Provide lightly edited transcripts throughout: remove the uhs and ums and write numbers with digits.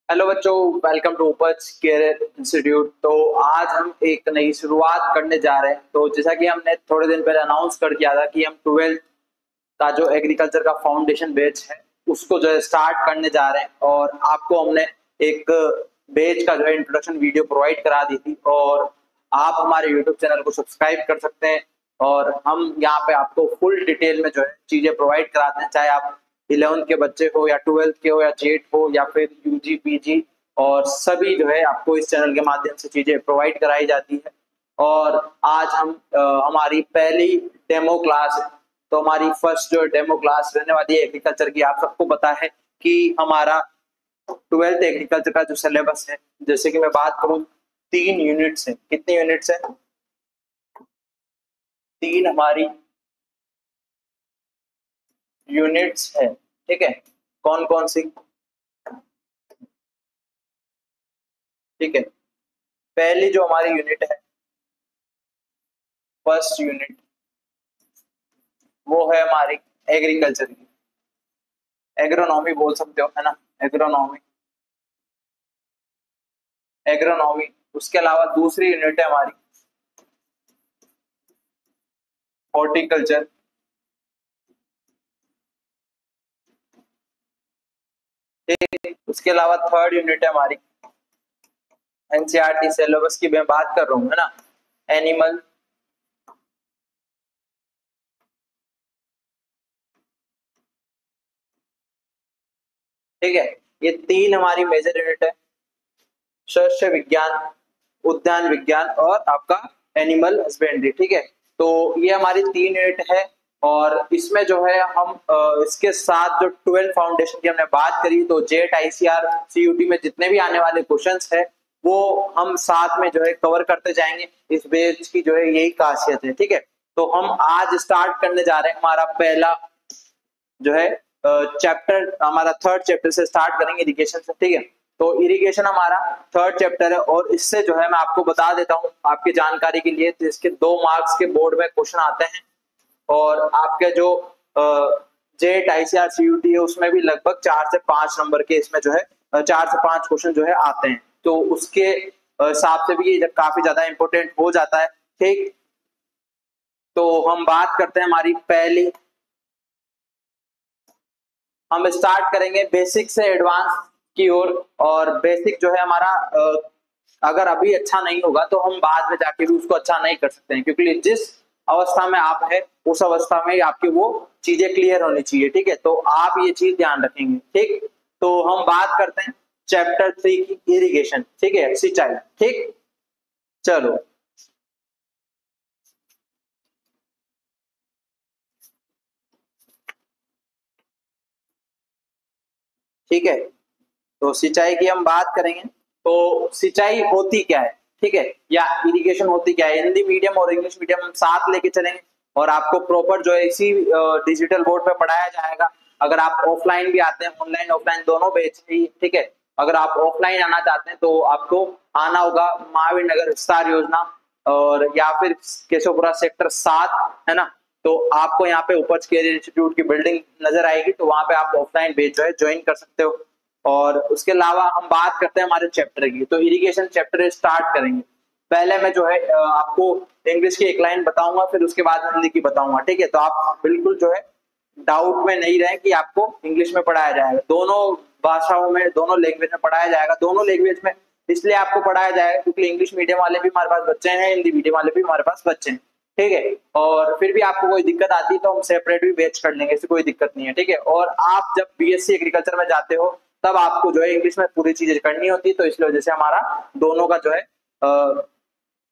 Hello बच्चों, welcome to उपज care institute. तो आज हम एक नई शुरुआत करने जा रहे हैं। तो जैसा कि हमने थोड़े दिन पहले अनाउंस कर दिया था कि हम 12th का जो एग्रीकल्चर का फाउंडेशन बैच है उसको जो है स्टार्ट करने जा रहे हैं। और आपको हमने एक बैच का जो है इंट्रोडक्शन वीडियो प्रोवाइड करा दी थी, और आप हमारे यूट्यूब चैनल को सब्सक्राइब कर सकते हैं। और हम यहाँ पे आपको फुल डिटेल में जो है चीजें प्रोवाइड कराते हैं, चाहे आप 11th के बच्चे हो या 12th के हो या जेट हो या फिर यूजी पीजी, और सभी जो है आपको इस चैनल के माध्यम से चीजें प्रोवाइड कराई जाती है। और आज हम हमारी पहली डेमो क्लास है। तो हमारी फर्स्ट जो डेमो क्लास रहने वाली है एग्रीकल्चर की। आप सबको पता है कि हमारा 12th एग्रीकल्चर का जो सिलेबस है, जैसे कि मैं बात करूं, 3 यूनिट्स है। कितनी यूनिट्स है? 3 हमारी यूनिट्स है। ठीक है, कौन कौन सी? ठीक है, पहली जो हमारी यूनिट है, फर्स्ट यूनिट, वो है हमारी एग्रीकल्चर की। एग्रोनॉमी बोल सकते हो, है ना? Agronomy, agronomy. उसके अलावा दूसरी यूनिट है हमारी हॉर्टिकल्चर। ठीक, उसके अलावा थर्ड यूनिट है हमारी एनसीईआरटी सिलेबस की मैं बात कर रहा हूँ, है ना, एनिमल। ठीक है, ये 3 हमारी मेजर यूनिट है, शस्य विज्ञान, उद्यान विज्ञान और आपका एनिमल हस्बेंड्री। ठीक है, तो ये हमारी 3 यूनिट है। और इसमें जो है हम इसके साथ जो 12 फाउंडेशन की हमने बात करी, तो जेट आईसीआर सीयूटी में जितने भी आने वाले क्वेश्चंस है वो हम साथ में जो है कवर करते जाएंगे। इस बेच की जो है यही खासियत है। ठीक है, तो हम आज स्टार्ट करने जा रहे हैं हमारा पहला जो है चैप्टर, हमारा थर्ड चैप्टर से स्टार्ट करेंगे, इरिगेशन से। ठीक है, तो इरिगेशन हमारा थर्ड चैप्टर है। और इससे जो है मैं आपको बता देता हूँ आपकी जानकारी के लिए, तो इसके 2 मार्क्स के बोर्ड में क्वेश्चन आते हैं। और आपके जो जेट आईसीआर सीयूटी है उसमें भी लगभग 4 से 5 नंबर के इसमें जो है 4 से 5 क्वेश्चन जो है आते हैं। तो उसके हिसाब से भी ये काफी ज्यादा इंपॉर्टेंट हो जाता है। ठीक, तो हम बात करते हैं हमारी पहली, हम स्टार्ट करेंगे बेसिक से एडवांस की ओर। और बेसिक जो है हमारा अगर अभी अच्छा नहीं होगा तो हम बाद में जाके भी उसको अच्छा नहीं कर सकते हैं, क्योंकि जिस अवस्था में आप है उस अवस्था में आपकी वो चीजें क्लियर होनी चाहिए। ठीक है, तो आप ये चीज ध्यान रखेंगे। ठीक, तो हम बात करते हैं चैप्टर 3 की, इरिगेशन। ठीक है, सिंचाई। ठीक, चलो। ठीक है, तो सिंचाई की हम बात करेंगे। तो सिंचाई होती क्या है, ठीक है, या इरिगेशन होती क्या है, हिंदी मीडियम और इंग्लिश मीडियम हम साथ लेके चलेंगे। और आपको प्रॉपर जो है इसी डिजिटल बोर्ड पे पढ़ाया जाएगा। अगर आप ऑफलाइन भी आते हैं, ऑनलाइन ऑफलाइन दोनों बैच ही। ठीक है, अगर आप ऑफलाइन आना चाहते हैं तो आपको आना होगा महावीर नगर विस्तार योजना, और या फिर केशवपुरा सेक्टर 7, है ना। तो आपको यहाँ पे उपज केयर इंस्टीट्यूट की बिल्डिंग नजर आएगी, तो वहां पे आप ऑफलाइन बैच जो है ज्वाइन कर सकते हो। और उसके अलावा हम बात करते हैं हमारे चैप्टर की। तो इरिगेशन चैप्टर स्टार्ट करेंगे। पहले मैं जो है आपको इंग्लिश की एक लाइन बताऊंगा, फिर उसके बाद हिंदी की बताऊंगा। ठीक है, तो आप बिल्कुल जो है डाउट में नहीं रहे कि आपको इंग्लिश में पढ़ाया जाएगा। दोनों भाषाओं में, दोनों लैंग्वेज में पढ़ाया जाएगा। दोनों लैंग्वेज में इसलिए आपको पढ़ाया जाएगा क्योंकि इंग्लिश मीडियम वाले भी हमारे पास बच्चे हैं, हिंदी मीडियम वाले भी हमारे पास बच्चे हैं। ठीक है, और फिर भी आपको कोई दिक्कत आती है तो हम सेपरेट भी बैच कर लेंगे, इससे कोई दिक्कत नहीं है। ठीक है, और आप जब बीएससी एग्रीकल्चर में जाते हो तब आपको जो है इंग्लिश में पूरी चीजें करनी होती है, तो इसलिए वजह से हमारा दोनों का जो है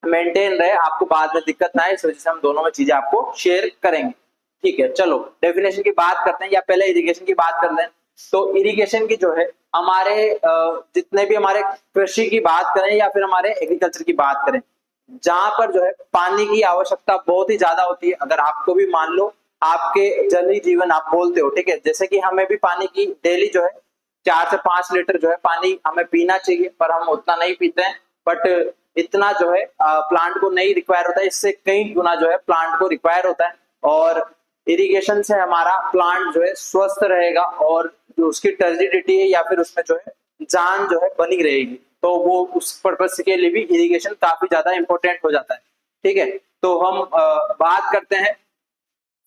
मेंटेन रहे, आपको बाद में दिक्कत ना आए, इस वजह से हम दोनों में चीजें आपको शेयर करेंगे। ठीक है, चलो डेफिनेशन की बात करते हैं, या पहले इरिगेशन की बात कर लें। तो इरिगेशन की जो है हमारे जितने भी हमारे कृषि की बात करें या फिर हमारे एग्रीकल्चर की बात करें, जहां पर जो है पानी की आवश्यकता बहुत ही ज्यादा होती है। अगर आपको भी मान लो आपके जल ही जीवन आप बोलते हो, ठीक है, जैसे कि हमें भी पानी की डेली जो है 4 से 5 लीटर जो है पानी हमें पीना चाहिए, पर हम उतना नहीं पीते हैं। बट इतना जो है प्लांट को नहीं रिक्वायर होता है, इससे कई गुना जो है प्लांट को रिक्वायर होता है। और इरिगेशन से हमारा प्लांट जो है स्वस्थ रहेगा, और जो उसकी टर्जिडिटी है या फिर उसमें जो है जान जो है बनी रहेगी। तो वो उस पर्पस के लिए भी इरिगेशन काफी ज्यादा इंपॉर्टेंट हो जाता है। ठीक है, तो हम बात करते हैं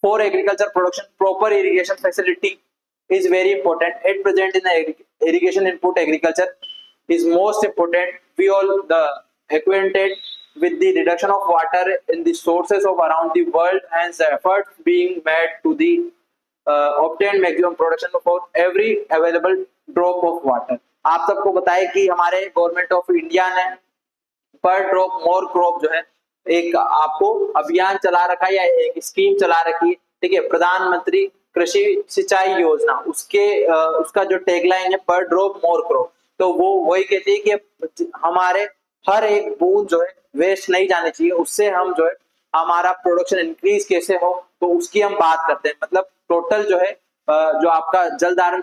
for agriculture production proper irrigation facility is very important. At present in the irrigation input agriculture is most important. We all the acquainted with the reduction of water in the sources of around the world and the efforts being made to the obtain maximum production for every available drop of water. आप सबको बताए कि हमारे government of India ने पर drop more crop जो है एक आपको अभियान चला रखा है या एक स्कीम चला रखी है। ठीक है, प्रधानमंत्री कृषि सिंचाई योजना, उसका जो टैगलाइन है पर ड्रॉप मोर क्रॉप, तो वो वही कहती है कि हमारे हर एक बूंद जो है वेस्ट नहीं जानी चाहिए, उससे हम जो है हमारा प्रोडक्शन इंक्रीज कैसे हो, तो उसकी हम बात करते हैं। मतलब टोटल जो है जो आपका जल धारण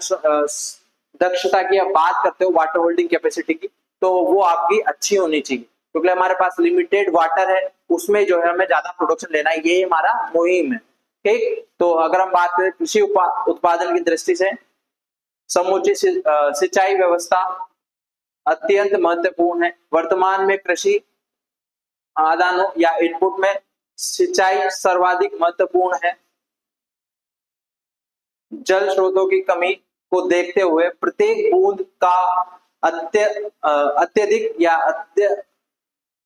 दक्षता की आप बात करते हो, वाटर होल्डिंग कैपेसिटी की, तो वो आपकी अच्छी होनी चाहिए, क्योंकि हमारे पास लिमिटेड वाटर है, उसमें जो है हमें ज्यादा प्रोडक्शन लेना है, ये हमारा मुहिम है। ठीक, तो अगर हम बात करें कृषि उत्पादन की दृष्टि से समुचित सिंचाई व्यवस्था अत्यंत महत्वपूर्ण है। वर्तमान में कृषि आदानों या इनपुट में सिंचाई सर्वाधिक महत्वपूर्ण है। जल स्रोतों की कमी को देखते हुए प्रत्येक बूंद का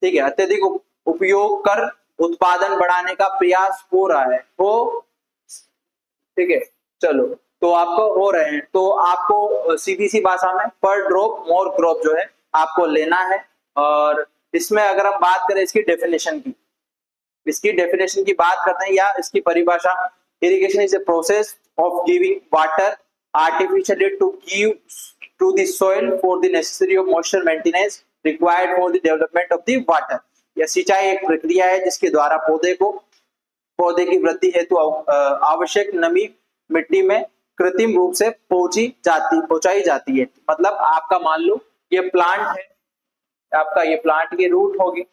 अत्यधिक उपयोग कर उत्पादन बढ़ाने का प्रयास हो रहा है। ठीक है, चलो, तो आपको हो रहे हैं, तो आपको सीधी सी भाषा में पर ड्रॉप मोर क्रॉप जो है आपको लेना है। और इसमें अगर हम बात करें इसकी डेफिनेशन की बात करते हैं या इसकी परिभाषा, irrigation is a process of giving water artificially to give to the soil for the necessary of moisture maintenance required for the development of the water. यह सिंचाई एक प्रक्रिया है जिसके द्वारा पौधे की वृद्धि हेतु आवश्यक नमी मिट्टी में कृत्रिम रूप से पहुंचाई जाती है। मतलब आपका मान लो ये प्लांट है, आपका ये प्लांट की रूट होगी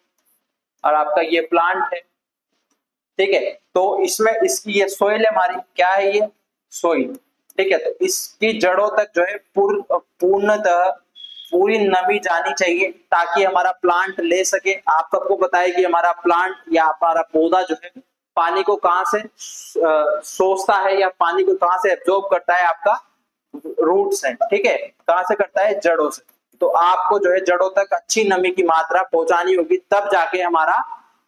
और आपका ये प्लांट है। ठीक है, तो इसमें इसकी ये सोइल है, हमारी क्या है ये सोइल। ठीक है, तो इसकी जड़ों तक जो है पूर्णतः पूरी नमी जानी चाहिए ताकि हमारा प्लांट ले सके। आप सबको पता है कि हमारा प्लांट या हमारा पौधा जो है पानी को कहां से सोचता है या पानी को कहां से एब्जॉर्ब करता है, आपका रूट से। ठीक है, कहां से करता है, जड़ों से। तो आपको जो है जड़ों तक अच्छी नमी की मात्रा पहुंचानी होगी, तब जाके हमारा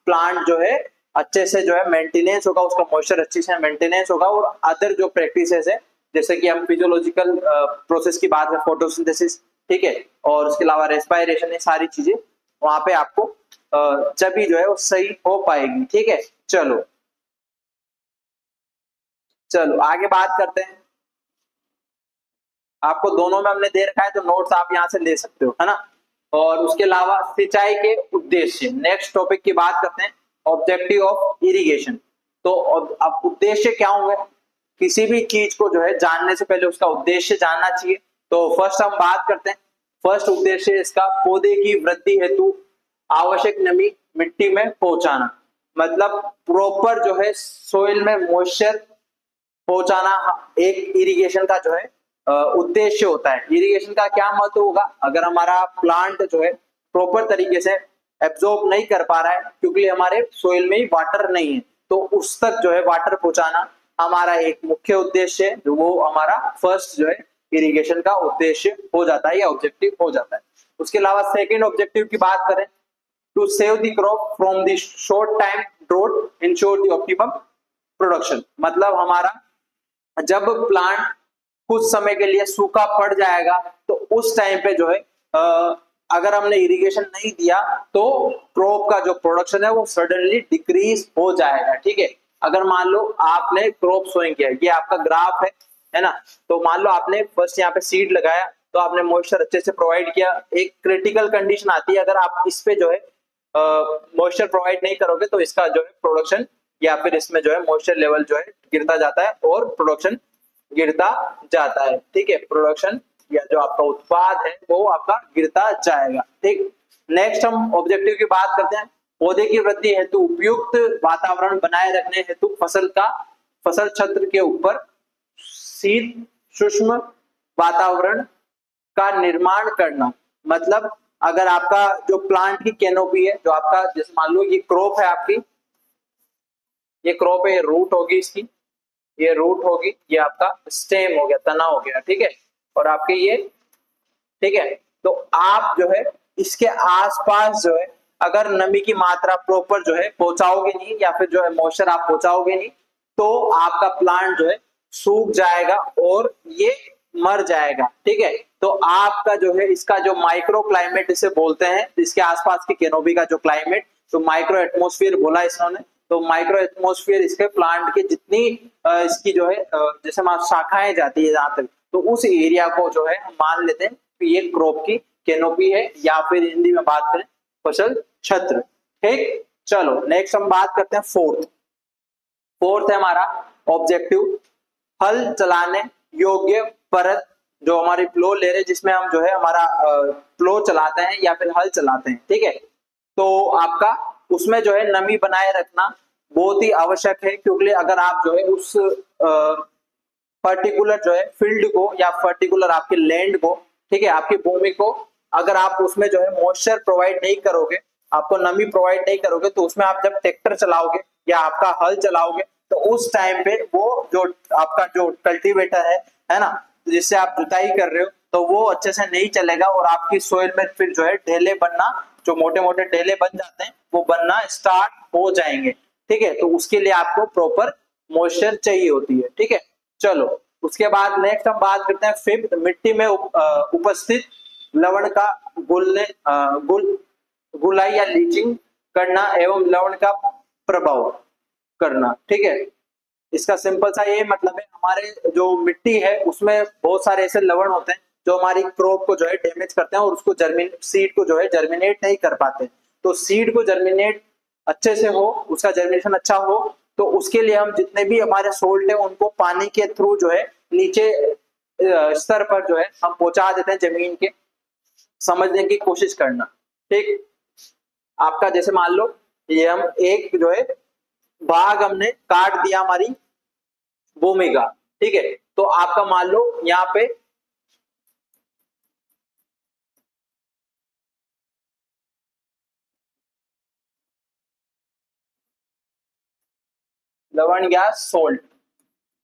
प्लांट जो है अच्छे से जो है मेंटेनेंस होगा, उसका मॉइस्चर अच्छे से मेंटेनेंस होगा। और अदर जो प्रैक्टिसेस है, जैसे कि हम फिजियोलॉजिकल प्रोसेस की बात करें, फोटोसिंथेसिस, ठीक है, और उसके अलावा रेस्पिरेशन, ये सारी चीजें वहां पे आपको जब भी जो है वो सही हो पाएगी। ठीक है, चलो आगे बात करते हैं। आपको दोनों में हमने दे रखा है, तो नोट्स आप यहां से ले सकते हो, है ना। और उसके अलावा सिंचाई के उद्देश्य, नेक्स्ट टॉपिक की बात करते हैं, ऑब्जेक्टिव ऑफ इरिगेशन। तो अब उद्देश्य क्या होंगे, किसी भी चीज को जो है जानने से पहले उसका उद्देश्य जानना चाहिए। तो फर्स्ट हम बात करते हैं, फर्स्ट उद्देश्य इसका पौधे की वृद्धि हेतु आवश्यक नमी मिट्टी में पहुंचाना। मतलब प्रॉपर जो है सोइल में मॉइस्चर पहुंचाना एक इरिगेशन का जो है उद्देश्य होता है। इरिगेशन का क्या महत्व होगा, अगर हमारा प्लांट जो है प्रॉपर तरीके से एब्जॉर्ब नहीं कर पा रहा है क्योंकि हमारे सोइल में ही वाटर नहीं है, तो उस तक जो है वाटर पहुंचाना हमारा एक मुख्य उद्देश्य है, जो वो हमारा फर्स्ट जो है इरिगेशन का उद्देश्य हो जाता है या ऑब्जेक्टिव हो जाता है। उसके अलावा सेकेंड ऑब्जेक्टिव की बात करें, to save the crop from the short time drought ensure the optimum production. मतलब हमारा जब प्लांट कुछ समय के लिए सूखा पड़ जाएगा, तो उस टाइम पे जो है अगर हमने इरिगेशन नहीं दिया तो क्रॉप का जो प्रोडक्शन है वो सडनली डिक्रीज हो जाएगा। ठीक है, अगर मान लो आपने क्रॉप सोइंग किया, ये आपका ग्राफ है ना, तो मान लो आपने फर्स्ट यहाँ पे सीड लगाया, तो आपने मॉइस्चर अच्छे से प्रोवाइड किया। एक क्रिटिकल कंडीशन आती है, अगर आप इस पे जो है मॉइस्चर प्रोवाइड नहीं करोगे तो इसका जो है प्रोडक्शन या फिर इसमें जो है मॉइस्चर लेवल जो है गिरता जाता है और प्रोडक्शन गिरता जाता है। ठीक है, प्रोडक्शन या जो आपका उत्पाद है वो आपका गिरता जाएगा। ठीक, नेक्स्ट हम ऑब्जेक्टिव की बात करते हैं, पौधे की वृद्धि हेतु उपयुक्त वातावरण बनाए रखने हेतु फसल क्षेत्र के ऊपर शीत सूक्ष्म वातावरण का निर्माण करना। मतलब अगर आपका जो प्लांट की कैनोपी है, जो आपका जैसे मान लो ये क्रॉप है आपकी, ये क्रॉप है, ये रूट होगी इसकी, ये रूट होगी, ये आपका स्टेम हो गया, तना हो गया, ठीक है, और आपके ये, ठीक है। तो आप जो है इसके आसपास जो है अगर नमी की मात्रा प्रॉपर जो है पहुंचाओगे नहीं, या फिर जो है मॉइस्चर आप पहुंचाओगे नहीं, तो आपका प्लांट जो है सूख जाएगा और ये मर जाएगा, ठीक है। तो आपका जो है इसका जो माइक्रो क्लाइमेट इसे बोलते हैं, इसके आसपास की कैनोपी का जो क्लाइमेट, तो माइक्रो एटमोस्फियर बोला इन्होंने, तो माइक्रो एटमोस्फियर इसके प्लांट के जितनी इसकी जो है जैसे शाखाएं जाती है जहां तक, तो उस एरिया को जो है हम मान लेते हैं कि ये क्रॉप की कैनोपी है, या फिर हिंदी में बात करें फसल छत्र, ठीक। चलो नेक्स्ट हम बात करते हैं फोर्थ। फोर्थ है हमारा ऑब्जेक्टिव, हल चलाने योग्य परत, जो हमारी फ्लो ले रहे जिसमें हम जो है हमारा फ्लो चलाते हैं या फिर हल चलाते हैं, ठीक है। तो आपका उसमें जो है नमी बनाए रखना बहुत ही आवश्यक है, क्योंकि अगर आप जो है उस पर्टिकुलर जो है फील्ड को या पर्टिकुलर आपके लैंड को, ठीक है, आपकी भूमि को, अगर आप उसमें जो है मॉइस्चर प्रोवाइड नहीं करोगे, आपको नमी प्रोवाइड नहीं करोगे, तो उसमें आप जब ट्रैक्टर चलाओगे या आपका हल चलाओगे, तो उस टाइम पे वो जो आपका जो कल्टीवेटर है ना, जिससे आप जुताई कर रहे हो, तो वो अच्छे से नहीं चलेगा और आपकी सोइल में फिर जो है ढेले बनना, जो मोटे मोटे ढेले बन जाते हैं वो बनना स्टार्ट हो जाएंगे, ठीक है। तो उसके लिए आपको प्रॉपर मॉइस्चर चाहिए होती है, ठीक है। चलो उसके बाद नेक्स्ट हम बात करते हैं फिफ्थ, मिट्टी में उपस्थित लवण का गुलाई या लीचिंग करना एवं लवण का प्रभाव करना, ठीक है। इसका सिंपल सा ये मतलब है, हमारे जो मिट्टी है उसमें बहुत सारे ऐसे लवण होते हैं जो हमारी क्रॉप को जो है डैमेज करते हैं और उसको सीड को जो है जर्मिनेट नहीं कर पाते। तो सीड को जर्मिनेट अच्छे से हो, उसका जर्मिनेशन अच्छा हो, तो उसके लिए हम जितने भी हमारे सोल्ट है उनको पानी के थ्रू जो है नीचे स्तर पर जो है हम पहुंचा देते हैं जमीन के, समझने की कोशिश करना, ठीक। आपका जैसे मान लो ये हम एक जो है भाग हमने काट दिया हमारी भूमि का, ठीक है। तो आपका मान लो यहाँ पे लवण या सोल्ट,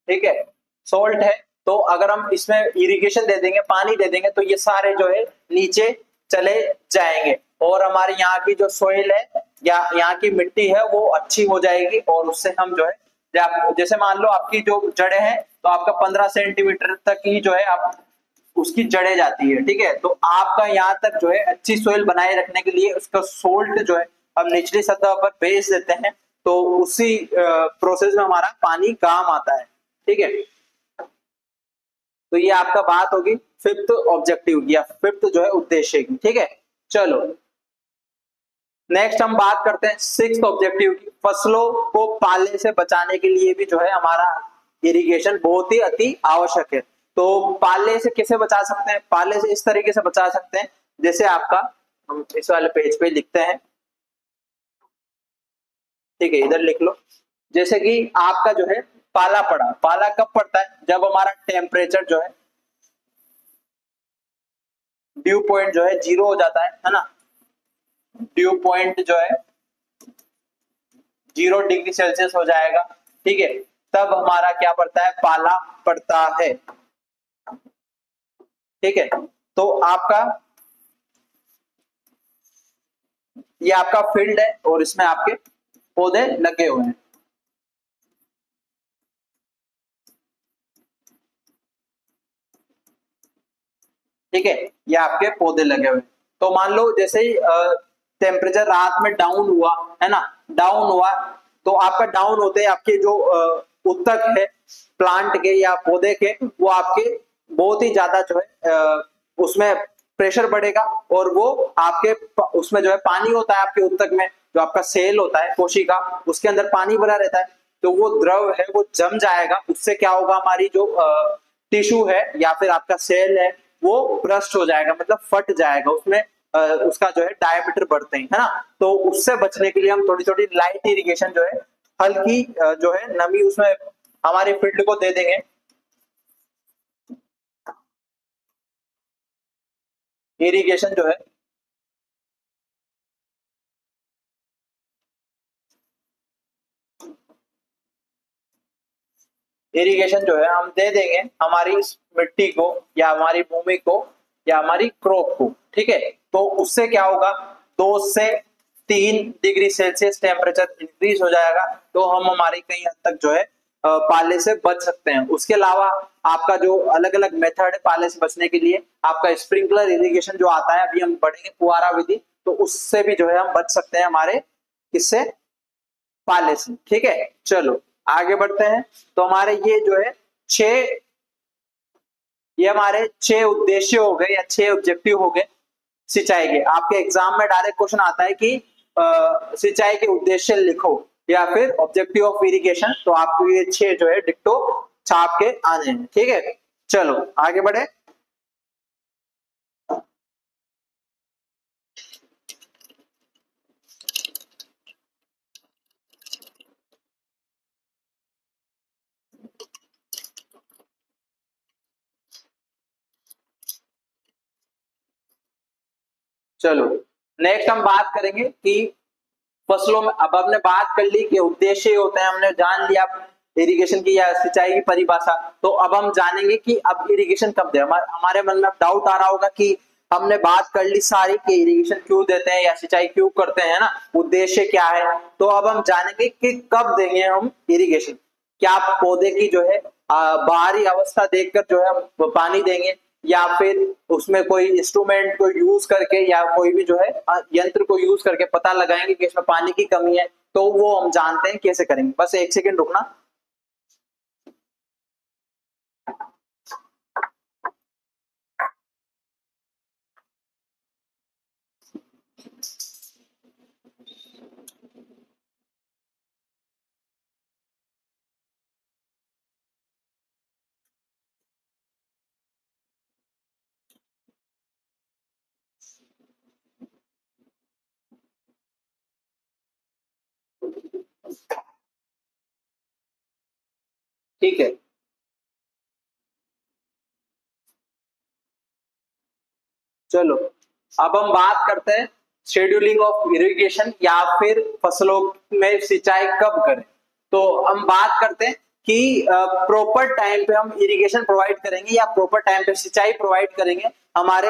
ठीक है, सोल्ट है, तो अगर हम इसमें इरिगेशन दे देंगे, पानी दे देंगे, तो ये सारे जो है नीचे चले जाएंगे और हमारी यहाँ की जो सोइल है या यहाँ की मिट्टी है वो अच्छी हो जाएगी, और उससे हम जो है जैसे मान लो आपकी जो जड़ें हैं, तो आपका 15 सेंटीमीटर तक ही जो है आप उसकी जड़ें जाती है, ठीक है। तो आपका यहाँ तक जो है अच्छी सोइल बनाए रखने के लिए उसका सोल्ट जो है हम निचली सतह पर भेज देते हैं, तो उसी प्रोसेस में हमारा पानी काम आता है, ठीक है। तो ये आपका बात होगी फिफ्थ ऑब्जेक्टिव की या फिफ्थ जो है उद्देश्य की, ठीक है। चलो नेक्स्ट हम बात करते हैं सिक्स्थ ऑब्जेक्टिव की, फसलों को पाले से बचाने के लिए भी जो है हमारा इरिगेशन बहुत ही अति आवश्यक है। तो पाले से कैसे बचा सकते हैं? पाले से इस तरीके से बचा सकते हैं, जैसे आपका हम इस वाले पेज पे लिखते हैं, ठीक है, इधर लिख लो। जैसे कि आपका जो है पाला पड़ा, पाला कब पड़ता है? जब हमारा टेम्परेचर जो है ड्यू पॉइंट जो है 0 हो जाता है ना, ड्यू पॉइंट जो है 0 डिग्री सेल्सियस हो जाएगा, ठीक है, तब हमारा क्या पड़ता है? पाला पड़ता है, ठीक है। तो आपका ये आपका फील्ड है और इसमें आपके पौधे लगे हुए हैं, ठीक है, ये आपके पौधे लगे हुए हैं। तो मान लो जैसे ही टेम्परेचर रात में डाउन हुआ है ना, डाउन हुआ, तो आपका डाउन होते ही आपके जो उत्तक है प्लांट के या पौधे के, वो आपके बहुत ही ज्यादा जो है उसमें प्रेशर बढ़ेगा, और वो आपके उसमें जो है पानी होता है आपके उत्तक में, जो आपका सेल होता है कोशिका, उसके अंदर पानी भरा रहता है, तो वो द्रव है वो जम जाएगा। उससे क्या होगा, हमारी जो टिश्यू है या फिर आपका सेल है वो ब्रस्ट हो जाएगा, मतलब फट जाएगा, उसमें उसका जो है डायमीटर बढ़ते हैं, है ना। तो उससे बचने के लिए हम थोड़ी थोड़ी लाइट इरिगेशन जो है, हल्की जो है नमी उसमें हमारे फील्ड को दे देंगे, इरिगेशन जो है इरिगेशन जो है हम दे देंगे हमारी इस मिट्टी को या हमारी भूमि को या हमारी क्रॉप को, ठीक है। तो उससे क्या होगा, 2 से 3 डिग्री सेल्सियस टेम्परेचर इंक्रीज हो जाएगा, तो हम हमारी कई हद तक जो है पाले से बच सकते हैं। उसके अलावा आपका जो अलग अलग मेथड है पाले से बचने के लिए, आपका स्प्रिंकलर इरिगेशन जो आता है, अभी हम बढ़ेंगे फुहारा विधि, तो उससे भी जो है हम बच सकते हैं हमारे किससे, पाले से, ठीक है। चलो आगे बढ़ते हैं। तो हमारे ये जो है छह ये हमारे 6 उद्देश्य हो गए या 6 ऑब्जेक्टिव हो गए सिंचाई के। आपके एग्जाम में डायरेक्ट क्वेश्चन आता है कि सिंचाई के उद्देश्य लिखो या फिर ऑब्जेक्टिव ऑफ इरिगेशन, तो आपको ये 6 जो है डिक्टो छाप के आने हैं, ठीक है। चलो आगे बढ़े। चलो नेक्स्ट हम बात करेंगे कि फसलों में, अब हमने बात कर ली कि उद्देश्य होते हैं, हमने जान लिया इरिगेशन की या सिंचाई की परिभाषा। तो अब हम जानेंगे कि अब इरिगेशन कब दे। हमारे मन में अब डाउट आ रहा होगा कि हमने बात कर ली सारी कि इरिगेशन क्यों देते हैं या सिंचाई क्यों करते हैं ना, उद्देश्य क्या है। तो अब हम जानेंगे कि कब देंगे हम इरिगेशन। क्या पौधे की जो है बाहरी अवस्था देखकर जो है हम पानी देंगे, या फिर उसमें कोई इंस्ट्रूमेंट को यूज करके या कोई भी जो है यंत्र को यूज करके पता लगाएंगे कि इसमें पानी की कमी है, तो वो हम जानते हैं कैसे करेंगे। बस एक सेकंड रुकना। ठीक है, चलो अब हम बात करते हैं शेड्यूलिंग ऑफ इरिगेशन या फिर फसलों में सिंचाई कब करें। तो हम बात करते हैं कि प्रॉपर टाइम पे हम इरिगेशन प्रोवाइड करेंगे या प्रॉपर टाइम पे सिंचाई प्रोवाइड करेंगे हमारे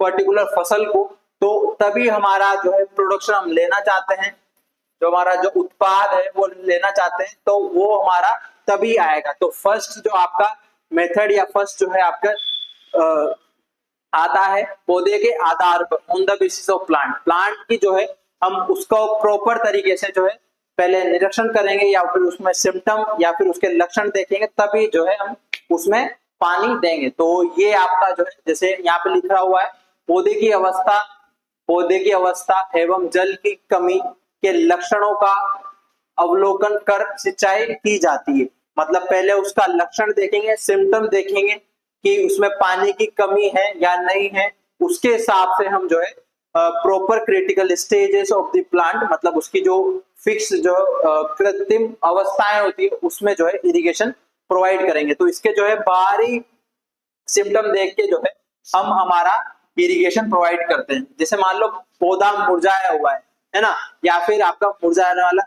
पर्टिकुलर फसल को, तो तभी हमारा जो है प्रोडक्शन हम लेना चाहते हैं, जो हमारा जो उत्पाद है वो लेना चाहते हैं, तो वो हमारा तभी आएगा। तो फर्स्ट जो आपका मेथड या फर्स्ट जो है आपका आता है पौधे के आधार पर, on the basis of plant. Plant की जो है हम उसको प्रॉपर तरीके से जो है पहले निरीक्षण करेंगे या फिर उसमें सिम्टम या फिर उसके लक्षण देखेंगे, तभी जो है हम उसमें पानी देंगे। तो ये आपका जो है जैसे यहाँ पे लिखा हुआ है, पौधे की अवस्था, पौधे की अवस्था एवं जल की कमी के लक्षणों का अवलोकन कर सिंचाई की जाती है। मतलब पहले उसका लक्षण देखेंगे, सिम्टम देखेंगे कि उसमें पानी की कमी है या नहीं है, उसके हिसाब से हम जो है proper critical stages of the plant, मतलब उसकी जो फिक्स जो कृत्रिम अवस्थाएं होती है उसमें जो है इरिगेशन प्रोवाइड करेंगे। तो इसके जो है बाहरी सिम्टम देख के जो है हम हमारा इरिगेशन प्रोवाइड करते हैं। जैसे मान लो पौधा मुरझाया हुआ है ना, या फिर आपका मुरझाने वाला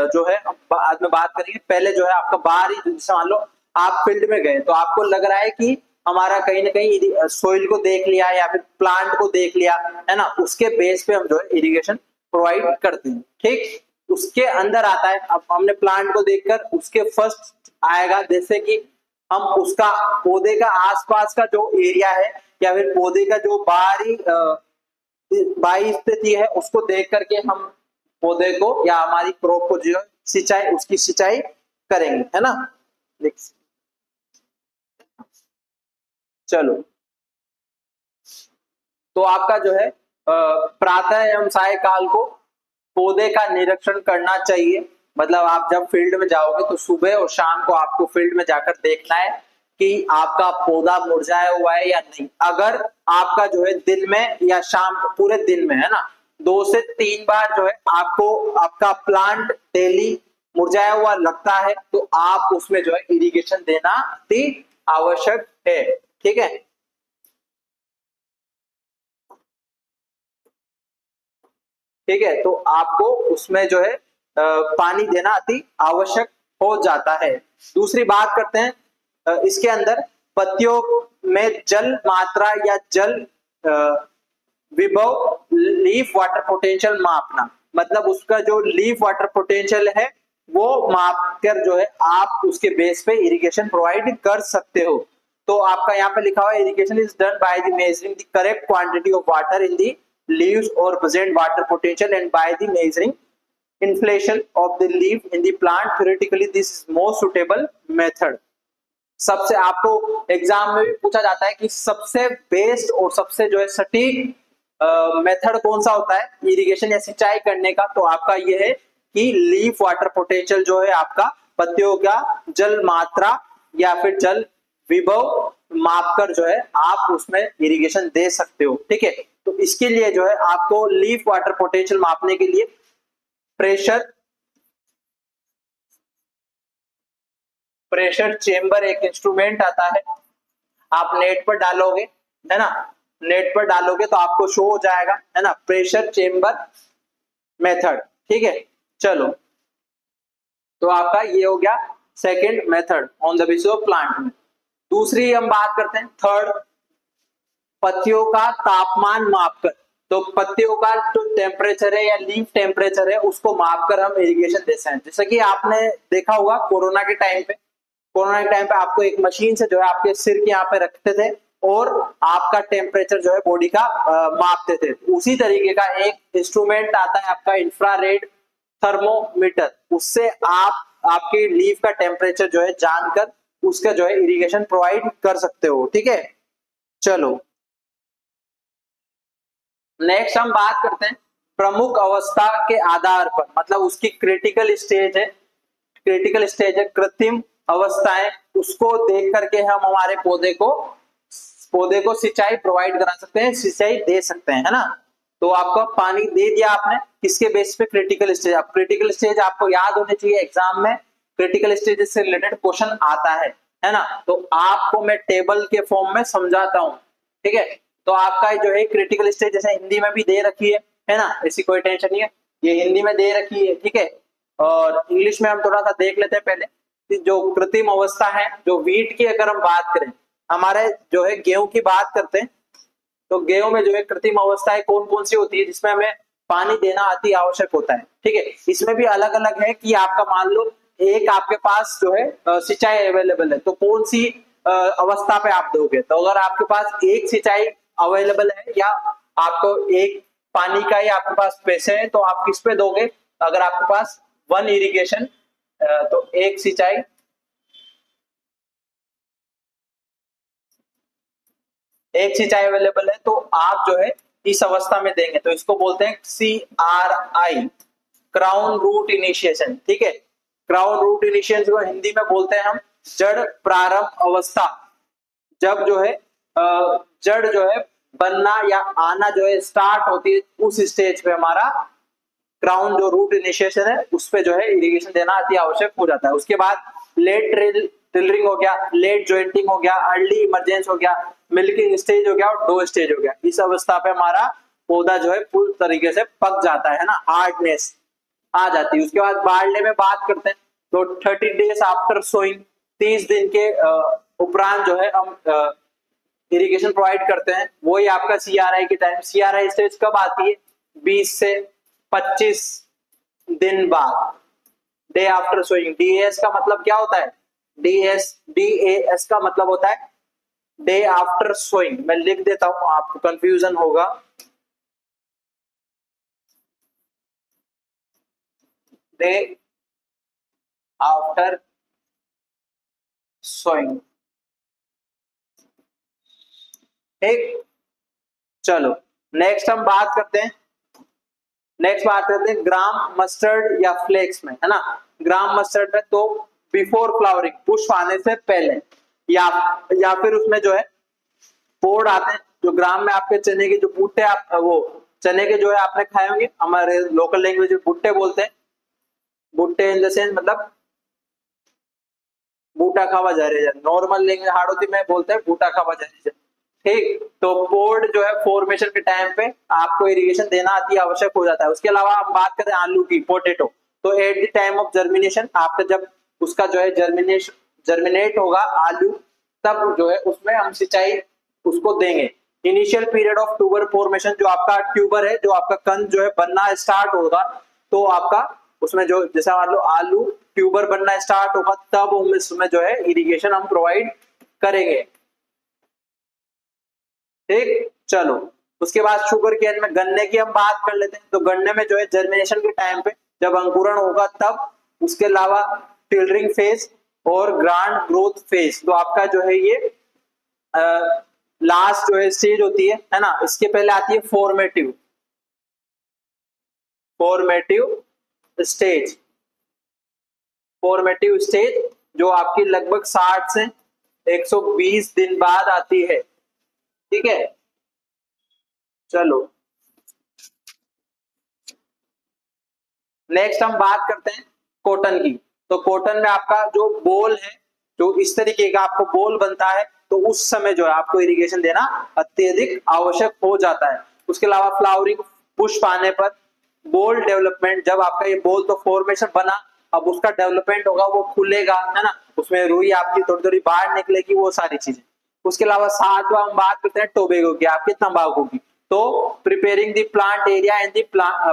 जो है आज में बात करेंगे। पहले जो है आपका बाहरी, जैसे मान लो आप फील्ड में गए तो आपको लग रहा है कि हमारा कहीं ना कहीं सोइल को देख लिया या फिर प्लांट को देख लिया है ना, उसके बेस पे हम जो है इरिगेशन प्रोवाइड करते हैं, ठीक। उसके अंदर आता है, अब हमने प्लांट को देखकर उसके फर्स्ट आएगा, जैसे कि हम उसका पौधे का आसपास का जो एरिया है या फिर पौधे का जो बाहरी स्थिति है उसको देख करके हम पौधे को या हमारी क्रॉप को जो सिंचाई, उसकी सिंचाई करेंगे, है ना। चलो तो आपका जो है प्रातः एवं साय काल को पौधे का निरीक्षण करना चाहिए। मतलब आप जब फील्ड में जाओगे तो सुबह और शाम को आपको फील्ड में जाकर देखना है कि आपका पौधा मुरझाया हुआ है या नहीं। अगर आपका जो है दिन में या शाम को, पूरे दिन में है ना, 2 से 3 बार जो है आपको आपका प्लांट डेली मुरझाया हुआ लगता है, तो आप उसमें जो है इरिगेशन देना अति आवश्यक है, ठीक है। ठीक है, तो आपको उसमें जो है पानी देना अति आवश्यक हो जाता है। दूसरी बात करते हैं इसके अंदर पत्तियों में जल मात्रा या जल विभव लीफ वाटर पोटेंशियल मापना, मतलब उसका जो लीफ वाटर पोटेंशियल है वो माप कर जो है आप उसके बेस पे इरिगेशन प्रोवाइड कर सकते हो। तो आपका यहाँ पे लिखा हुआ है irrigation is done by the measuring the correct quantity of water in the leaves और present water potential and by the measuring inflation of the leaf in the plant. Theoretically this is most suitable method. सबसे आपको exam में भी पूछा जाता है कि सबसे बेस्ट और सबसे जो है सटीक मेथड कौन सा होता है इरिगेशन या सिंचाई करने का, तो आपका ये है कि लीफ वाटर पोटेंशियल जो है आपका पत्तियों का जल मात्रा या फिर जल विभव मापकर जो है आप उसमें इरिगेशन दे सकते हो। ठीक है, तो इसके लिए जो है आपको लीफ वाटर पोटेंशियल मापने के लिए प्रेशर चेंबर एक इंस्ट्रूमेंट आता है, आप नेट पर डालोगे है ना, नेट पर डालोगे तो आपको शो हो जाएगा है ना, प्रेशर चेंबर मेथड। ठीक है, चलो तो आपका ये हो गया second method on the basis of plant में। दूसरी हम बात करते हैं थर्ड, पत्तियों का तापमान मापकर। तो पत्तियों का जो टेम्परेचर है या लीफ टेम्परेचर है उसको मापकर हम इरिगेशन देते हैं। जैसे कि आपने देखा होगा कोरोना के टाइम पे आपको एक मशीन से जो है आपके सिर के यहाँ पे रखते थे और आपका टेम्परेचर जो है बॉडी का मापते थे। उसी तरीके का एक इंस्ट्रूमेंट आता है आपका इंफ्रारेड थर्मोमीटर, उससे आप आपके लीफ का टेम्परेचर जो है जानकर उसका जो है इरिगेशन प्रोवाइड कर सकते हो। ठीक है, चलो नेक्स्ट हम बात करते हैं प्रमुख अवस्था के आधार पर, मतलब उसकी क्रिटिकल स्टेज है कृत्रिम अवस्थाएं, उसको देख करके हम हमारे पौधे को सिंचाई प्रोवाइड करा सकते हैं, सिंचाई दे सकते हैं, है ना। तो आपको पानी दे दिया आपने, किसके बेस पे, क्रिटिकल स्टेज। अब क्रिटिकल स्टेज आपको याद होने चाहिए, एग्जाम में क्रिटिकल स्टेज से रिलेटेड क्वेश्चन आता है ना। तो आपको मैं टेबल के फॉर्म में समझाता हूँ। ठीक है, तो आपका जो है क्रिटिकल स्टेज जैसे हिंदी में भी दे रखी है ना, ऐसी कोई टेंशन नहीं है, ये हिंदी में दे रखी है। ठीक है, और इंग्लिश में हम थोड़ा सा देख लेते हैं पहले। जो कृत्रिम अवस्था है, जो वीट की अगर हम बात करें, हमारे जो है गेहूं की बात करते हैं, तो गेहूं में जो है कृत्रिम अवस्थाएं कौन कौन सी होती है जिसमें हमें पानी देना अति आवश्यक होता है। ठीक है, इसमें भी अलग अलग है कि आपका मान लो एक आपके पास जो है सिंचाई अवेलेबल है, तो कौन सी अवस्था पे आप दोगे। तो अगर आपके पास एक सिंचाई अवेलेबल है या आपको एक पानी का ही आपके पास पैसे है, तो आप किस पे दोगे। अगर आपके पास वन इरिगेशन तो एक सिंचाई अवेलेबल है, तो आप जो है इस अवस्था में देंगे, तो इसको बोलते हैं CRI, क्राउन रूट इनिशिएशन। ठीक है, क्राउन रूट इनिशिएशन को हिंदी में बोलते हैं हम जड़ प्रारंभ अवस्था। जब जो है जड़ जो है बनना या आना जो है स्टार्ट होती है, उस स्टेज पे हमारा क्राउन जो रूट इनिशिएशन है उस पे जो है इरिगेशन देना अति आवश्यक हो जाता है। उसके बाद लेट टिलरिंग हो गया, लेट ज्वाइंटिंग हो गया, अर्ली इमरजेंस हो गया, मिल्किंग स्टेज हो गया और डो स्टेज हो गया। इस अवस्था पे हमारा पौधा जो है पूरी तरीके से पक जाता है ना, हार्डनेस आ जाती है। उसके बाद बारले में बात करते हैं, तो 30 डेज आफ्टर सोइंग, 30 दिन के उपरांत जो है हम इरिगेशन प्रोवाइड करते हैं। वही आपका CRI के टाइम, CRI स्टेज कब आती है, 20 से 25 दिन बाद, डे आफ्टर सोइंग। DAS का मतलब क्या होता है, DAS का मतलब होता है डे आफ्टर सोइंग। मैं लिख देता हूं, आपको कंफ्यूजन होगा। डे आफ्टर सोइंग, ठीक। चलो नेक्स्ट हम बात करते हैं, ग्राम मस्टर्ड या फ्लेक्स में, है ना। ग्राम मस्टर्ड में तो बिफोर फ्लावरिंग, पुष्प आने से पहले, या फिर उसमें जो है पोड आते हैं। जो ग्राम में आपके चने के जो भुट्टे, आप वो चने के जो है आपने खाए होंगे, हमारे लोकल लैंग्वेज में भुट्टे बोलते हैं। भुट्टे इन द सेंस मतलब बूटा खावा जा रहे, नॉर्मल लैंग्वेज हाड़ोती में बोलते हैं बूटा खावा जा रही। ठीक। तो पोड जो है फॉर्मेशन के टाइम पे आपको इरिगेशन देना अति आवश्यक हो जाता है। उसके अलावा हम बात करें आलू की, पोटेटो, तो at the time of germination, आपका जब उसका जो है जर्मिनेट होगा आलू, तब जो है उसमें हम सिंचाई उसको देंगे। Initial period of tuber formation, जो आपका ट्यूबर है, जो आपका कंद जो है बनना स्टार्ट होगा, तो आपका उसमें जो जैसा मान लो आलू ट्यूबर बनना स्टार्ट होगा, तब उसमें जो है इरिगेशन हम प्रोवाइड करेंगे। ठीक, चलो। उसके बाद शुगर केन में, गन्ने की हम बात कर लेते हैं। तो गन्ने में जो है जर्मिनेशन के टाइम पे जब अंकुरण होगा तब, उसके अलावा टिलरिंग फेज और ग्रांड ग्रोथ फेज, तो आपका जो है ये लास्ट जो है स्टेज होती है ना। इसके पहले आती है formative formative stage. Formative stage जो आपकी लगभग 60 से 120 दिन बाद आती है। ठीक है, चलो नेक्स्ट हम बात करते हैं कॉटन की। तो कॉटन में आपका जो बोल है, जो इस तरीके का आपको बोल बनता है, तो उस समय जो है आपको इरिगेशन देना अत्यधिक आवश्यक हो जाता है। उसके अलावा फ्लावरिंग, पुष्प आने पर, बोल डेवलपमेंट, जब आपका ये बोल तो फॉर्मेशन बना, अब उसका डेवलपमेंट होगा, वो खुलेगा, है ना, उसमें रुई आपकी थोड़ी थोड़ी बाहर निकलेगी, वो सारी चीजें। उसके अलावा सातवां हम बात करते हैं टोबैको की, आपके तंबाकू की। तो preparing the plant area and the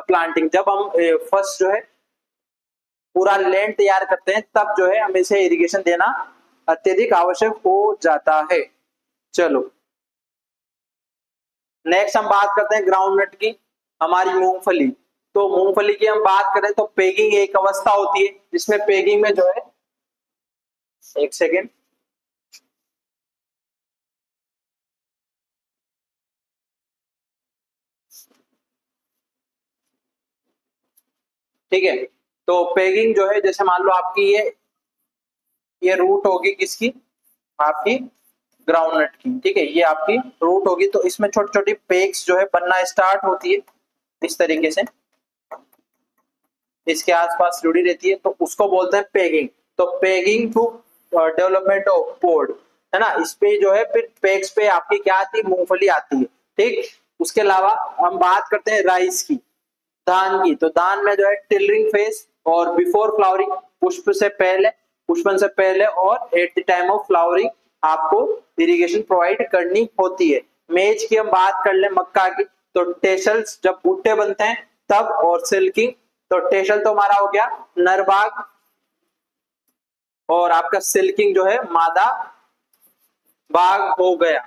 planting, जब हम फर्स्ट जो है पूरा लैंड तैयार करते हैं, तब जो है हमें इसे इरिगेशन देना अत्यधिक आवश्यक हो जाता है। चलो नेक्स्ट हम बात करते हैं ग्राउंडनट की, हमारी मूंगफली। तो मूंगफली की हम बात करें तो पेगिंग एक अवस्था होती है जिसमें पेगिंग में जो है, एक सेकेंड, ठीक है। तो पेगिंग जो है, जैसे मान लो आपकी ये रूट होगी किसकी, आपकी ग्राउंडनट की। ठीक है, ये आपकी रूट होगी, तो इसमें छोटी छोटी पेग्स जो है बनना स्टार्ट होती है इस तरीके से, इसके आसपास जुड़ी रहती है, तो उसको बोलते हैं पेगिंग। तो पेगिंग टू डेवलपमेंट ऑफ पोड, है ना। इस पे जो है फिर पेग्स पे आपकी क्या आती है, मूंगफली आती है। ठीक, उसके अलावा हम बात करते हैं राइस की, धान की। तो धान में जो है टिलरिंग फेज और बिफोर फ्लावरिंग, पुष्प से पहले, पुष्पन से पहले और at the time of flowering आपको इरिगेशन प्रोवाइड करनी होती है। मेज की हम बात कर ले, मक्का की, तो टेसल्स जब भुट्टे बनते हैं तब, और सिल्किंग, तो टेसल तो हमारा हो गया नरबाग, और आपका सिल्किंग जो है मादा बाग हो गया।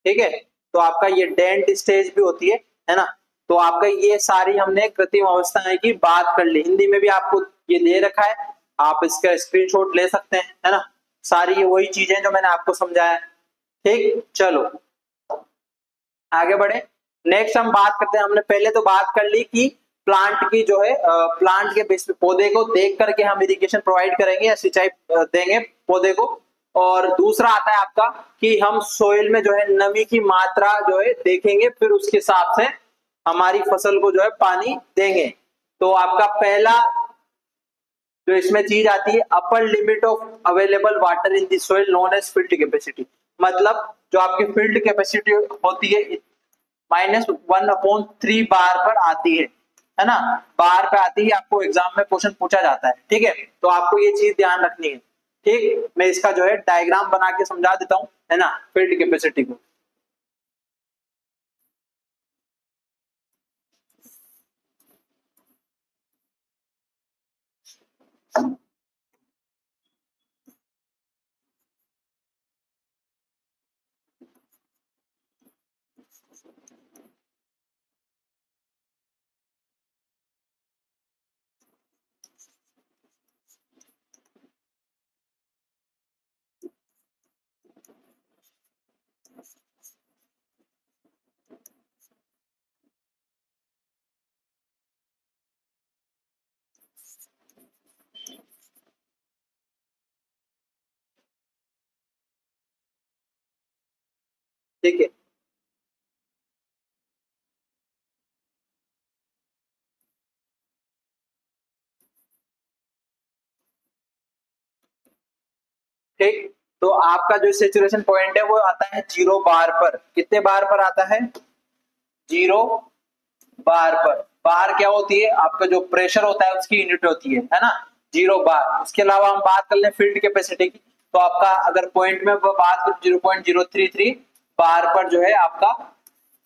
ठीक है, तो आपका ये डेंट स्टेज भी होती है ना। तो आपका ये सारी हमने कृत्रिम अवस्थाएं की बात कर ली। हिंदी में भी आपको ये दे रखा है, आप इसका स्क्रीनशॉट ले सकते हैं, है ना। सारी ये वही चीजें जो मैंने आपको समझाया। ठीक, चलो आगे बढ़े। नेक्स्ट हम बात करते हैं, हमने पहले तो बात कर ली कि प्लांट की जो है, प्लांट के बेस पे पौधे को देख करके हम इरिगेशन प्रोवाइड करेंगे या सिंचाई देंगे पौधे को। और दूसरा आता है आपका कि हम सोइल में जो है नमी की मात्रा जो है देखेंगे, फिर उसके हिसाब से हमारी फसल को जो है पानी देंगे। तो आपका पहला जो इसमें चीज आती है, upper limit of available water in the soil known as field capacity. मतलब जो आपकी फील्ड कैपेसिटी होती है -1/3 बार पर आती है ना। बार पे आती है, आपको एग्जाम में क्वेश्चन पूछा जाता है। ठीक है, तो आपको ये चीज ध्यान रखनी है। ठीक, मैं इसका जो है डायग्राम बना के समझा देता हूँ, है ना, फील्ड कैपेसिटी को। ठीक है, ठीक। तो आपका जो सेचुरेशन पॉइंट है वो आता है 0 बार पर। कितने बार पर आता है? 0 बार पर। बार क्या होती है? आपका जो प्रेशर होता है उसकी यूनिट होती है ना, 0 बार। उसके अलावा हम बात कर लें फील्ड कैपेसिटी की, तो आपका अगर पॉइंट में बात करें 0.033 बार पर जो है आपका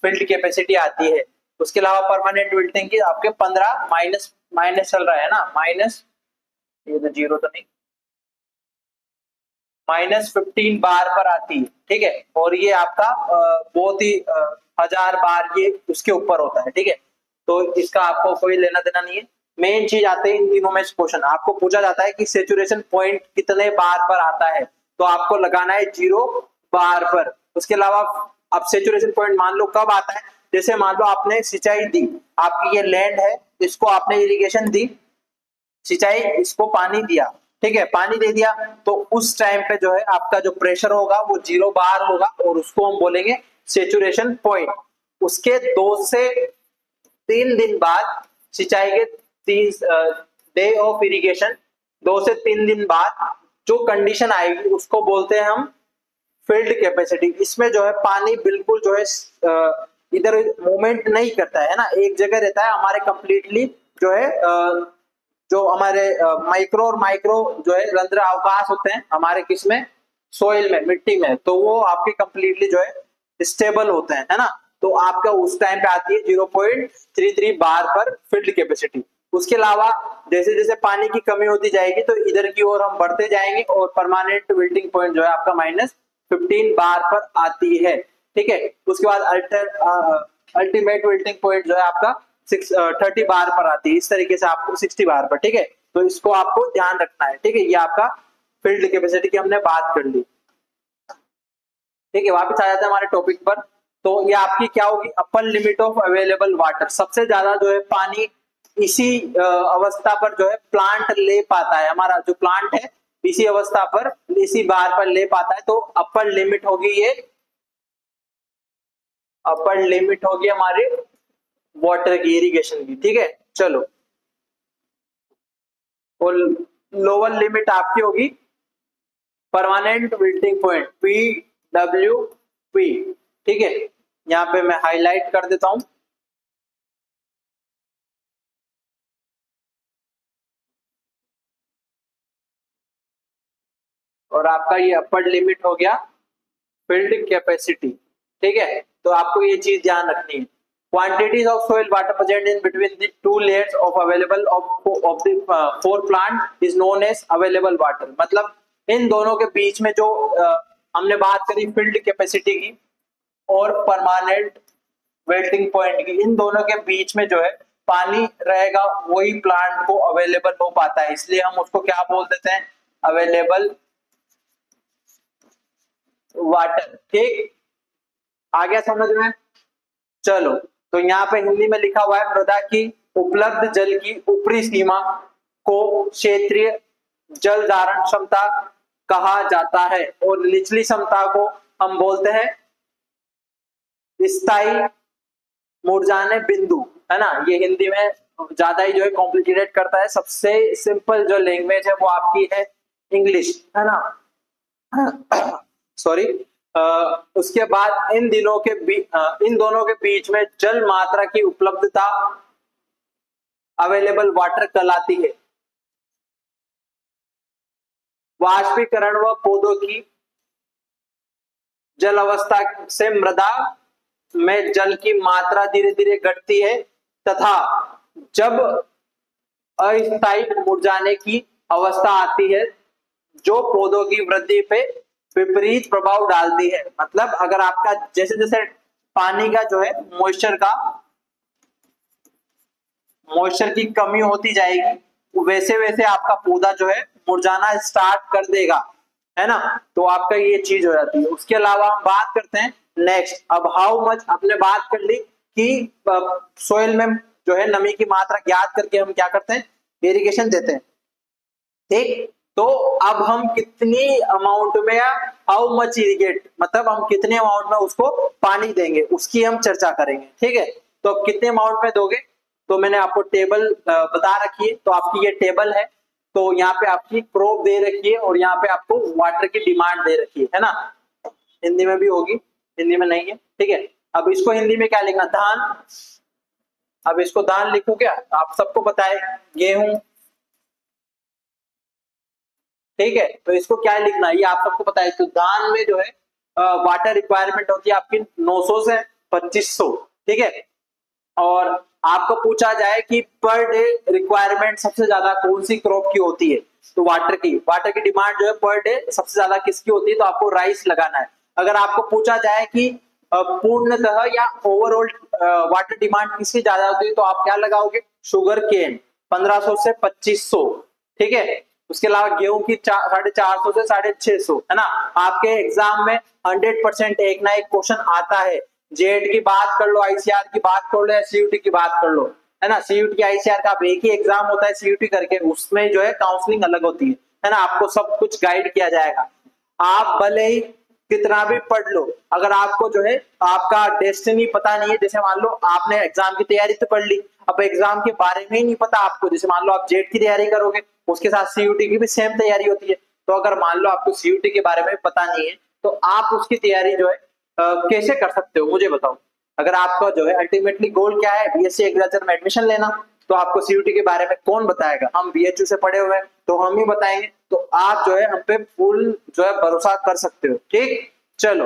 फील्ड कैपेसिटी आती है। उसके अलावा परमानेंट विल्टिंग की आपके 15 माइनस माइनस चल रहा है ना, माइनस, ये तो 0 तो नहीं, -15 बार पर आती है, ठीक है। और ये आपका बहुत ही 1000 बार ये उसके ऊपर होता है, ठीक है। तो इसका आपको कोई लेना देना नहीं है। मेन चीज आते हैं इन तीनों में क्वेश्चन, आपको पूछा जाता है कि सेचुरेशन पॉइंट कितने बार पर आता है, तो आपको लगाना है 0 बार पर। उसके अलावा अब सेचुरेशन पॉइंट मान लो कब आता है, जैसे मान लो आपने सिंचाई दी, आपकी ये लैंड है, इसको आपने इरिगेशन दी, सिंचाई, इसको पानी दिया, ठीक है, पानी दे दिया, तो उस टाइम पे जो है आपका जो प्रेशर होगा वो 0 बार होगा और उसको हम बोलेंगे सेचुरेशन पॉइंट। उसके 2 से 3 दिन बाद सिंचाई के 30 डे ऑफ इरिगेशन, 2 से 3 दिन बाद जो कंडीशन आएगी उसको बोलते हैं हम फील्ड कैपेसिटी। इसमें जो है पानी बिल्कुल जो है इधर मूवमेंट नहीं करता है ना, एक जगह रहता है हमारे कंप्लीटली जो है जो हमारे माइक्रो और माइक्रो जो है रंध्र अवकाश होते हैं हमारे किसमें, सोइल में, मिट्टी में, तो वो आपके कंप्लीटली जो है स्टेबल होते हैं, है ना। तो आपका उस टाइम पे आती है 0.33 बार पर फील्ड कैपेसिटी। उसके अलावा जैसे जैसे पानी की कमी होती जाएगी तो इधर की ओर हम बढ़ते जाएंगे और परमानेंट विल्टिंग पॉइंट जो है आपका -15 बार पर आती है, ठीक है। उसके बाद अल्टीमेट विल्टिंग पॉइंट जो है आपका 30 बार पर आती है, इस तरीके से आपको 60 बार पर, ठीक है। तो इसको आपको ध्यान रखना है, ठीक है। ये आपका फील्ड कैपेसिटी की हमने बात कर ली, ठीक है। वापस आ जाते हैं हमारे टॉपिक पर। तो ये आपकी क्या होगी, अपर लिमिट ऑफ अवेलेबल वाटर। सबसे ज्यादा जो है पानी इसी अवस्था पर जो है प्लांट ले पाता है, हमारा जो प्लांट है इसी अवस्था पर इसी बार पर ले पाता है, तो अपर लिमिट होगी ये, अपर लिमिट होगी हमारी वाटर की, इरिगेशन की, ठीक है। चलो, और लोअर लिमिट आपकी होगी परमानेंट विल्टिंग पॉइंट, PWP, ठीक है। यहां पे मैं हाईलाइट कर देता हूं, और आपका ये अपर लिमिट हो गया फील्ड कैपेसिटी, ठीक है। तो आपको ये चीज ध्यान रखनी है। Quantities of soil water present in between the two layers of available of the for plant is known as available water. मतलब इन दोनों के बीच में जो हमने बात करी फील्ड कैपेसिटी की और परमानेंट वेल्टिंग पॉइंट की, इन दोनों के बीच में जो है पानी रहेगा, वही प्लांट को अवेलेबल हो पाता है, इसलिए हम उसको क्या बोल देते हैं, अवेलेबल वाटर, ठीक। आ गया समझ में? चलो, तो यहाँ पे हिंदी में लिखा हुआ है मृदा की उपलब्ध जल की ऊपरी सीमा को क्षेत्रीय जल धारण क्षमता कहा जाता है और निचली क्षमता को हम बोलते हैं स्थायी मुरझाने बिंदु, है ना। ये हिंदी में ज्यादा ही जो है कॉम्प्लिकेटेड करता है, सबसे सिंपल जो लैंग्वेज है वो आपकी है इंग्लिश, है ना। सॉरी। उसके बाद इन दोनों के बीच में जल मात्रा की उपलब्धता अवेलेबल वाटर कहलाती है। वाष्पीकरण व पौधों की जल अवस्था से मृदा में जल की मात्रा धीरे धीरे घटती है तथा जब अस्थायी मुरझाने की अवस्था आती है जो पौधों की वृद्धि पे विपरीत प्रभाव डालती है। मतलब अगर आपका जैसे जैसे पानी का जो है मॉइस्चर की कमी होती जाएगी वैसे वैसे आपका पौधा जो है मुरझाना स्टार्ट कर देगा, है ना। तो आपका ये चीज हो जाती है। उसके अलावा हम बात करते हैं नेक्स्ट, अब हाउ मच आपने बात कर ली कि सोइल में जो है नमी की मात्रा ज्ञात करके हम क्या करते हैं, इरिगेशन देते हैं, ठीक। तो अब हम कितनी अमाउंट में, हाउ मच इरिगेट, मतलब हम कितने अमाउंट में उसको पानी देंगे उसकी हम चर्चा करेंगे, ठीक है। तो कितने अमाउंट में दोगे, तो मैंने आपको टेबल बता रखी है, तो आपकी ये टेबल है, तो यहाँ पे आपकी प्रोब दे रखी है और यहाँ पे आपको वाटर की डिमांड दे रखी है ना। हिंदी में भी होगी, हिंदी में नहीं है, ठीक है। अब इसको हिंदी में क्या लिखना, धान। अब इसको धान लिखो क्या, आप सबको पता है गेहूं, ठीक है। तो इसको क्या लिखना है ये आप सबको पता है। तो धान में जो है वाटर रिक्वायरमेंट होती है आपकी 900 से 2500, ठीक है। और आपको पूछा जाए कि पर डे रिक्वायरमेंट सबसे ज्यादा कौन सी क्रॉप की होती है, तो वाटर की डिमांड जो है पर डे सबसे ज्यादा किसकी होती है, तो आपको राइस लगाना है। अगर आपको पूछा जाए कि पूर्णतः या ओवरऑल वाटर डिमांड किसकी ज्यादा होती है, तो आप क्या लगाओगे, शुगर केन 1500 से 2500, ठीक है। उसके अलावा गेहूं की 450 से 650, है ना। आपके एग्जाम में 100% एक ना एक क्वेश्चन आता है। जेड की बात कर लो, आईसीआर की बात कर लो या सीयूटी की बात कर लो, है ना। सीयूटी आईसीआर का एक ही एग्जाम होता है सीयूटी करके, उसमें जो है काउंसलिंग अलग होती है ना। आपको सब कुछ गाइड किया जाएगा। आप भले ही कितना भी पढ़ लो, अगर आपको जो है आपका डेस्टिनी पता नहीं है, जैसे मान लो आपने एग्जाम की तैयारी तो कर ली, अब एग्जाम के बारे में ही नहीं पता आपको, जैसे मान लो आप जेड की तैयारी करोगे, उसके साथ सीयूटी की भी सेम तैयारी होती है। तो अगर मान लो आपको सीयूटी के बारे में पता नहीं है, तो आप उसकी तैयारी जो है कैसे कर सकते हो, मुझे बताओ। अगर आपका जो है अल्टीमेटली गोल क्या है, बीएससी एग्रीकल्चर में एडमिशन लेना, तो आपको सीयूटी के बारे में कौन बताएगा, हम बीएचयू से पढ़े हुए हैं तो हम ही बताएंगे। तो आप जो है हम पे फुल जो है भरोसा कर सकते हो, ठीक। चलो,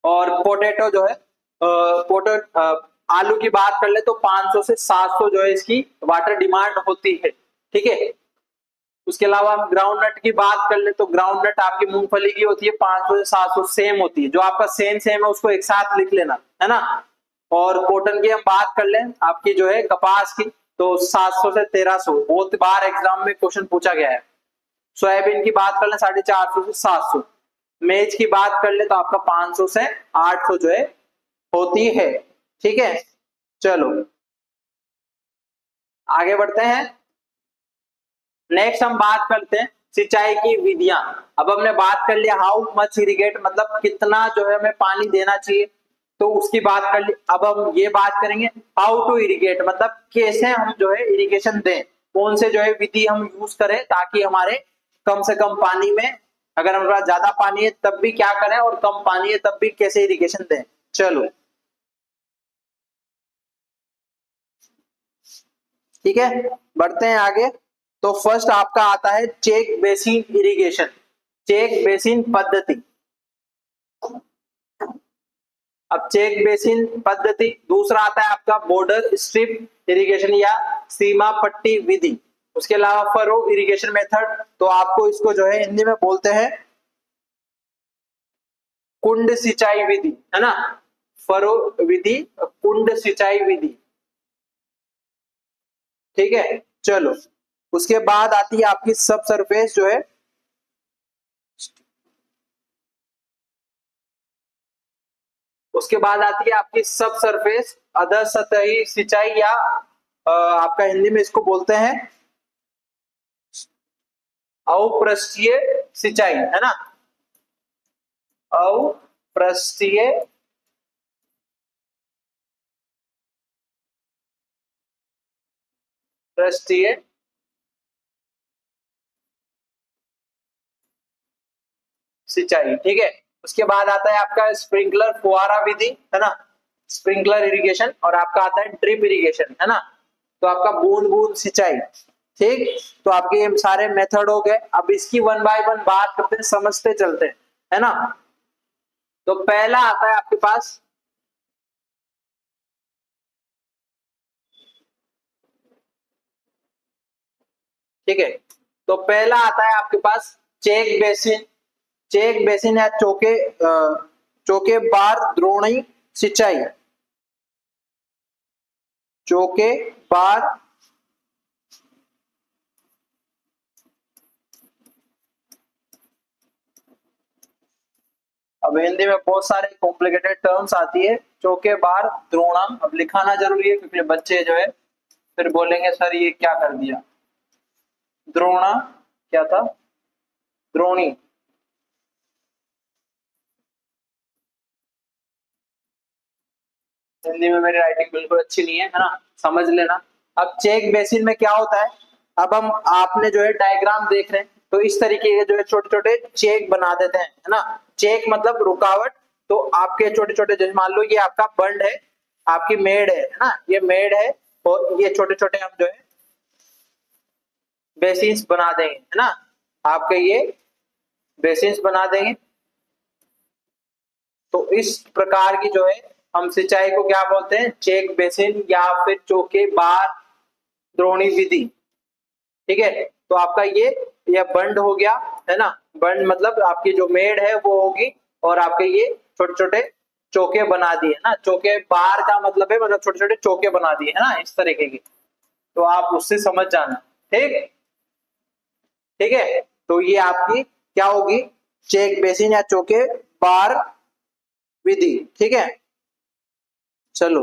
और पोटैटो जो है आलू की बात कर ले तो 500 से 700 जो है इसकी वाटर डिमांड होती है, ठीक है। उसके अलावा हम ग्राउंड नट की बात कर ले तो ग्राउंड नट आपकी मूंगफली की होती है 500 से 700, सेम होती है। जो आपका सेम सेम है उसको एक साथ लिख लेना, है ना। और कॉटन की हम बात कर लें आपकी जो है कपास की, तो 700 से 1300, बहुत बार एग्जाम में क्वेश्चन पूछा गया है। सोयाबीन की बात कर ले 450 से 700। मेज की बात कर ले तो आपका 500 से 800 जो है होती है, ठीक है। चलो आगे बढ़ते हैं। नेक्स्ट हम बात करते हैं सिंचाई की विधियां। अब हमने बात कर लिया हाउ मच इरिगेट, मतलब कितना जो है हमें पानी देना चाहिए, तो उसकी बात कर ली। अब हम ये बात करेंगे हाउ टू इरिगेट, मतलब कैसे हम जो है इरिगेशन दें, कौन से जो है विधि हम यूज करें ताकि हमारे कम से कम पानी में, अगर हमारे पास ज्यादा पानी है तब भी क्या करें और कम पानी है तब भी कैसे इरिगेशन दें। चलो ठीक है, बढ़ते हैं आगे। तो फर्स्ट आपका आता है check basin irrigation, check basin पद्धति। अब चेक बेसिन पद्धति, दूसरा आता है आपका बॉर्डर स्ट्रिप इरिगेशन या सीमा पट्टी विधि। उसके अलावा फरो इरिगेशन मेथड, तो आपको इसको जो है हिंदी में बोलते हैं कुंड सिंचाई विधि, है ना। फरो विधि, कुंड सिंचाई विधि, ठीक है। चलो उसके बाद आती है आपकी सब सरफेस जो है, उसके बाद आती है आपकी सब सरफेस अधः सतही सिंचाई या आपका हिंदी में इसको बोलते हैं अवपृष्ठीय सिंचाई, है ना। अवपृष्ठीय पृष्ठीय सिंचाई, ठीक है। उसके बाद आता है आपका स्प्रिंकलर फुहारा विधि, है ना, स्प्रिंकलर इरिगेशन। और आपका आता है ड्रिप इरिगेशन, है ना, तो आपका बूंद बूंद सिंचाई, ठीक। तो आपके ये सारे मेथड हो गए। अब इसकी वन बाय वन बात करते हैं, समझते चलते हैं, है ना। तो पहला आता है आपके पास ठीक है, तो पहला आता है आपके पास चेक बेसिन, चेक बेसिन या चौके बार द्रोणी सिंचाई, चौके बार अब हिंदी में बहुत सारे कॉम्प्लिकेटेड टर्म्स आती है। चौके बार द्रोणम, अब लिखाना जरूरी है क्योंकि बच्चे जो है फिर बोलेंगे सर ये क्या कर दिया। द्रोणा क्या था, द्रोणी, हिंदी में मेरी राइटिंग बिल्कुल अच्छी नहीं है, है ना, समझ लेना। अब चेक बेसिन में क्या होता है, अब हम आपने जो है डायग्राम देख रहे हैं, तो इस तरीके के जो है छोटे छोटे चेक बना देते हैं, है ना। चेक मतलब रुकावट। तो आपके छोटे छोटे, जैसे मान लो ये आपका बंड है, आपकी मेड है ना, ये मेड है, और ये छोटे छोटे हम जो है बेसिन्स बना देंगे, है ना। आपके ये बेसिन्स बना देंगे। तो इस प्रकार की जो है हम सिंचाई को क्या बोलते हैं, चेक बेसिन या फिर चौके बार द्रोणी विधि। ठीक है, तो आपका ये बंड हो गया, है ना। बंड मतलब आपकी जो मेड है वो होगी, और आपके ये छोटे छोटे चौके बना दिए, है ना। चौके बार का मतलब है, मतलब छोटे छोटे चौके बना दिए, है ना, इस तरीके की। तो आप उससे समझ जाना। ठीक, ठीक है। तो ये आपकी क्या होगी, चेक बेसिन या चौके बार विधि। ठीक है, चलो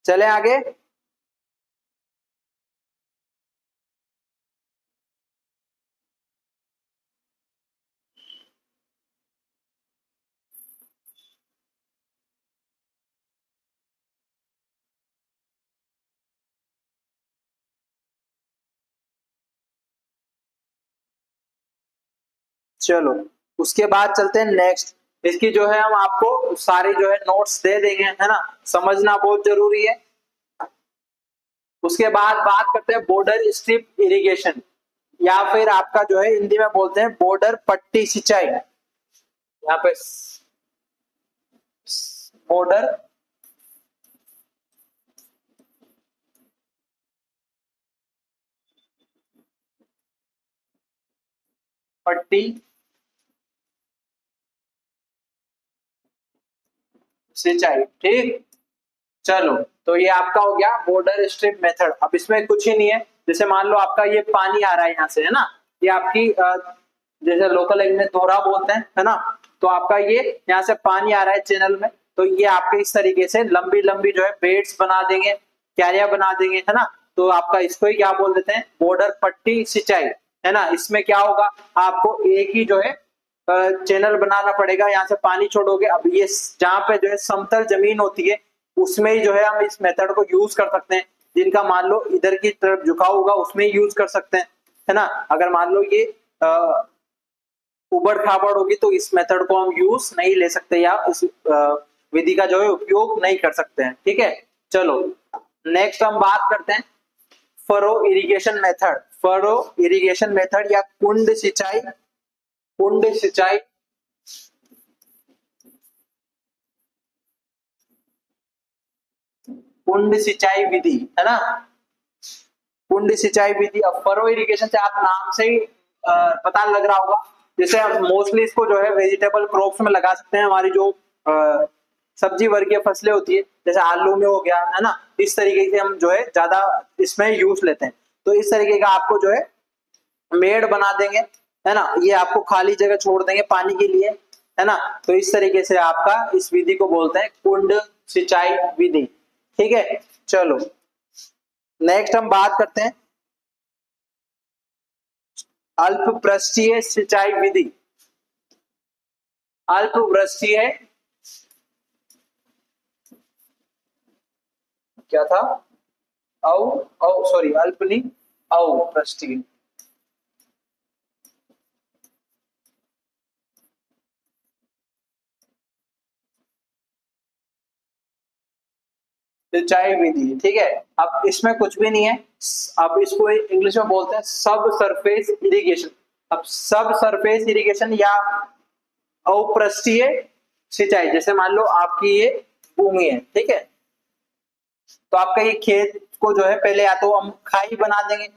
चले आगे। चलो उसके बाद चलते हैं नेक्स्ट। इसकी जो है हम आपको सारी जो है नोट्स दे देंगे, है ना, समझना बहुत जरूरी है। उसके बाद बात करते हैं बॉर्डर स्ट्रिप इरिगेशन, या फिर आपका जो है हिंदी में बोलते हैं बॉर्डर पट्टी सिंचाई। यहाँ पे बॉर्डर पट्टी सिंचाई। ठीक, चलो तो ये आपका हो गया बॉर्डर स्ट्रिप मेथड। अब इसमें कुछ ही नहीं है, जैसे मान लो आपका ये पानी आ रहा है यहाँ से, है ना, ये आपकी जैसे लोकल लैंग्वेज में दोहरा बोलते हैं, है ना। तो आपका ये यहाँ से पानी आ रहा है चैनल में, तो ये आपके इस तरीके से लंबी लंबी जो है बेड्स बना देंगे, क्यारियां बना देंगे, है ना। तो आपका इसको ही क्या बोल देते हैं, बॉर्डर पट्टी सिंचाई, है ना। इसमें क्या होगा, आपको एक ही जो है चैनल बनाना पड़ेगा, यहाँ से पानी छोड़ोगे। अब ये जहाँ पे जो है समतल जमीन होती है, उसमें ही जो है हम इस मेथड को यूज कर सकते हैं। जिनका मान लो इधर की तरफ झुकाव होगा, उसमें यूज कर सकते हैं, है ना। अगर मान लो ये उबड़ खाबड़ होगी, तो इस मेथड को हम यूज नहीं ले सकते, या इस विधि का जो है उपयोग नहीं कर सकते हैं। ठीक है, चलो नेक्स्ट हम बात करते हैं furrow irrigation method. Furrow irrigation method या कुंड सिंचाई, कुंड सिंचाई। कुंड सिंचाई विधि, है ना, कुंड सिंचाई विधि। अब फरो इरिगेशन से आप नाम से ही पता लग रहा होगा, जैसे हम मोस्टली इसको जो है वेजिटेबल क्रॉप्स में लगा सकते हैं, हमारी जो सब्जी वर्गीय फसलें होती है, जैसे आलू में हो गया, है ना। इस तरीके से हम जो है ज्यादा इसमें यूज लेते हैं। तो इस तरीके का आपको जो है मेड़ बना देंगे, है ना, ये आपको खाली जगह छोड़ देंगे पानी के लिए, है ना। तो इस तरीके से आपका इस विधि को बोलते हैं कुंड सिंचाई विधि। ठीक है, चलो नेक्स्ट हम बात करते हैं अल्प पृष्ठीय सिंचाई विधि। अल्प वृष्टीय क्या था, औ औ सॉरी अल्प नहीं, औ पृष्ठीय सिंचाई विधि। ठीक है, अब इसमें कुछ भी नहीं है। अब इसको इंग्लिश में बोलते हैं सब सरफेस इरिगेशन। अब सब सरफेस इरिगेशन या अपृष्ठीय सिंचाई, जैसे मान लो आपकी ये भूमि है, ठीक है, तो आपका ये खेत को जो है पहले या तो हम खाई बना देंगे,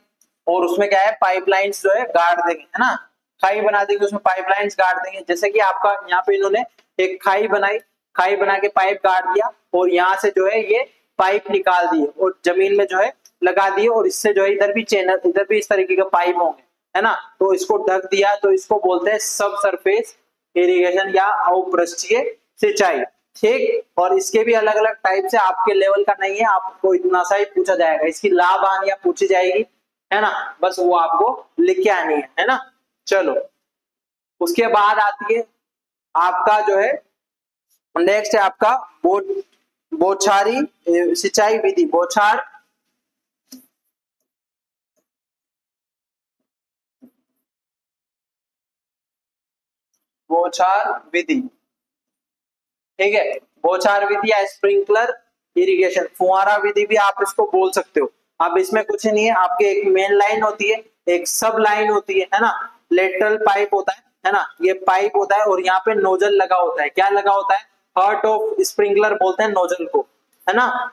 और उसमें क्या है पाइपलाइंस जो है गाड़ देंगे, है ना। खाई बना देंगे, उसमें पाइपलाइंस गाड़ देंगे, जैसे कि आपका यहाँ पे इन्होंने एक खाई बनाई, खाई बना के पाइप गाड़ दिया, और यहाँ से जो है ये पाइप निकाल दिए और जमीन में जो है लगा दिए, और इससे जो है इधर भी चैनल, इधर भी इस तरीके का पाइप होंगे, है ना। तो इसको ढक दिया, तो इसको बोलते हैं सब सरफेस इरिगेशन या अपृष्ठीय सिंचाई। ठीक, और इसके भी अलग अलग टाइप से, आपके लेवल का नहीं है, आपको इतना सा ही पूछा जाएगा, इसकी लाभ हानियां पूछी जाएगी, है ना, बस वो आपको लिख के आनी है ना। चलो उसके बाद आती है आपका जो है, नेक्स्ट है आपका बौछारी सिंचाई विधि, बौछार विधि। ठीक है, बौछार विधि या स्प्रिंकलर इरिगेशन, फुहारा विधि भी आप इसको बोल सकते हो। अब इसमें कुछ नहीं है, आपके एक मेन लाइन होती है, एक सब लाइन होती है ना, लेटरल पाइप होता है ना, ये पाइप होता है और यहाँ पे नोजल लगा होता है। क्या लगा होता है? हार्ट ऑफ स्प्रिंकलर बोलते हैं नोजल को, है ना,